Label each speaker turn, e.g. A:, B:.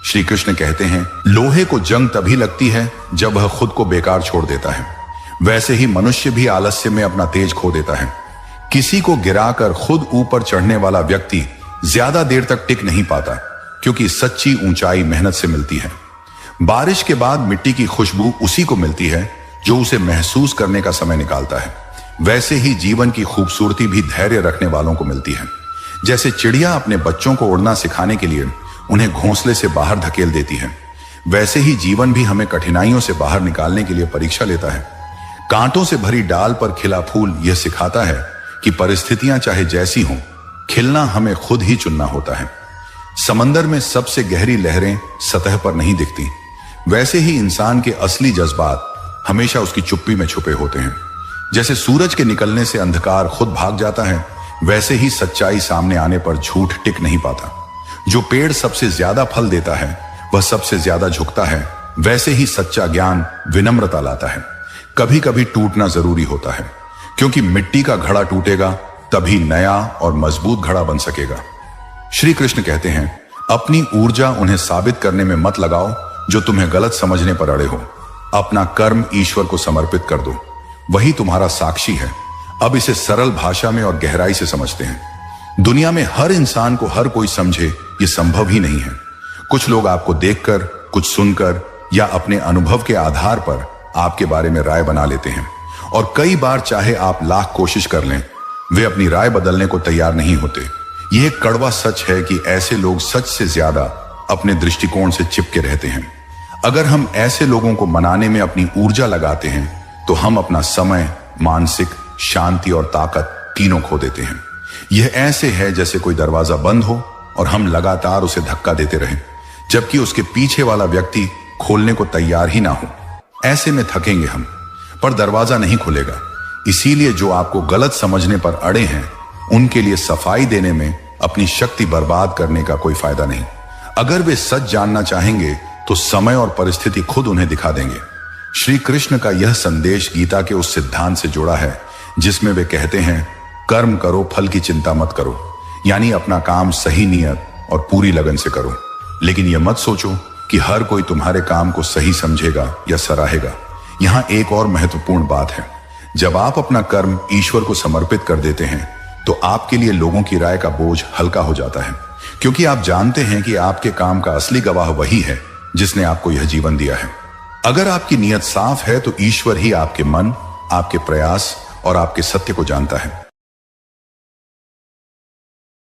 A: श्री कृष्ण कहते हैं, लोहे को जंग तभी लगती है जब वह खुद को बेकार छोड़ देता है। वैसे ही मनुष्य भी आलस्य में अपना तेज खो देता है। किसी को गिराकर खुद ऊपर चढ़ने वाला व्यक्ति ज्यादा देर तक टिक नहीं पाता, क्योंकि सच्ची ऊंचाई मेहनत से मिलती है। बारिश के बाद मिट्टी की खुशबू उसी को मिलती है जो उसे महसूस करने का समय निकालता है। वैसे ही जीवन की खूबसूरती भी धैर्य रखने वालों को मिलती है। जैसे चिड़िया अपने बच्चों को उड़ना सिखाने के लिए उन्हें घोंसले से बाहर धकेल देती है, वैसे ही जीवन भी हमें कठिनाइयों से बाहर निकालने के लिए परीक्षा लेता है। कांटों से भरी डाल पर खिला फूल यह सिखाता है कि परिस्थितियां चाहे जैसी हों, खिलना हमें खुद ही चुनना होता है। समंदर में सबसे गहरी लहरें सतह पर नहीं दिखती, वैसे ही इंसान के असली जज्बात हमेशा उसकी चुप्पी में छुपे होते हैं। जैसे सूरज के निकलने से अंधकार खुद भाग जाता है, वैसे ही सच्चाई सामने आने पर झूठ टिक नहीं पाता। जो पेड़ सबसे ज्यादा फल देता है वह सबसे ज्यादा झुकता है, वैसे ही सच्चा ज्ञान विनम्रता लाता है। कभी कभी टूटना जरूरी होता है, क्योंकि मिट्टी का घड़ा टूटेगा तभी नया और मजबूत घड़ा बन सकेगा। श्री कृष्ण कहते हैं, अपनी ऊर्जा उन्हें साबित करने में मत लगाओ जो तुम्हें गलत समझने पर अड़े हो। अपना कर्म ईश्वर को समर्पित कर दो, वही तुम्हारा साक्षी है। अब इसे सरल भाषा में और गहराई से समझते हैं। दुनिया में हर इंसान को हर कोई समझे ये संभव ही नहीं है। कुछ लोग आपको देखकर, कुछ सुनकर या अपने अनुभव के आधार पर आपके बारे में राय बना लेते हैं, और कई बार चाहे आप लाख कोशिश कर लें, वे अपनी राय बदलने को तैयार नहीं होते। यह एक कड़वा सच है कि ऐसे लोग सच से ज्यादा अपने दृष्टिकोण से चिपके रहते हैं। अगर हम ऐसे लोगों को मनाने में अपनी ऊर्जा लगाते हैं तो हम अपना समय, मानसिक शांति और ताकत तीनों खो देते हैं। यह ऐसे है जैसे कोई दरवाजा बंद हो और हम लगातार उसे धक्का देते रहें, जबकि उसके पीछे वाला व्यक्ति खोलने को तैयार ही ना हो। ऐसे में थकेंगे हम, पर दरवाजा नहीं खुलेगा। इसीलिए जो आपको गलत समझने पर अड़े हैं, उनके लिए सफाई देने में अपनी शक्ति बर्बाद करने का कोई फायदा नहीं। अगर वे सच जानना चाहेंगे तो समय और परिस्थिति खुद उन्हें दिखा देंगे। श्री कृष्ण का यह संदेश गीता के उस सिद्धांत से जुड़ा है जिसमें वे कहते हैं, कर्म करो, फल की चिंता मत करो। यानी अपना काम सही नियत और पूरी लगन से करो, लेकिन यह मत सोचो कि हर कोई तुम्हारे काम को सही समझेगा या सराहेगा। यहां एक और महत्वपूर्ण बात है, जब आप अपना कर्म ईश्वर को समर्पित कर देते हैं तो आपके लिए लोगों की राय का बोझ हल्का हो जाता है, क्योंकि आप जानते हैं कि आपके काम का असली गवाह वही है जिसने आपको यह जीवन दिया है। अगर आपकी नीयत साफ है तो ईश्वर ही आपके मन, आपके प्रयास और आपके सत्य को जानता है।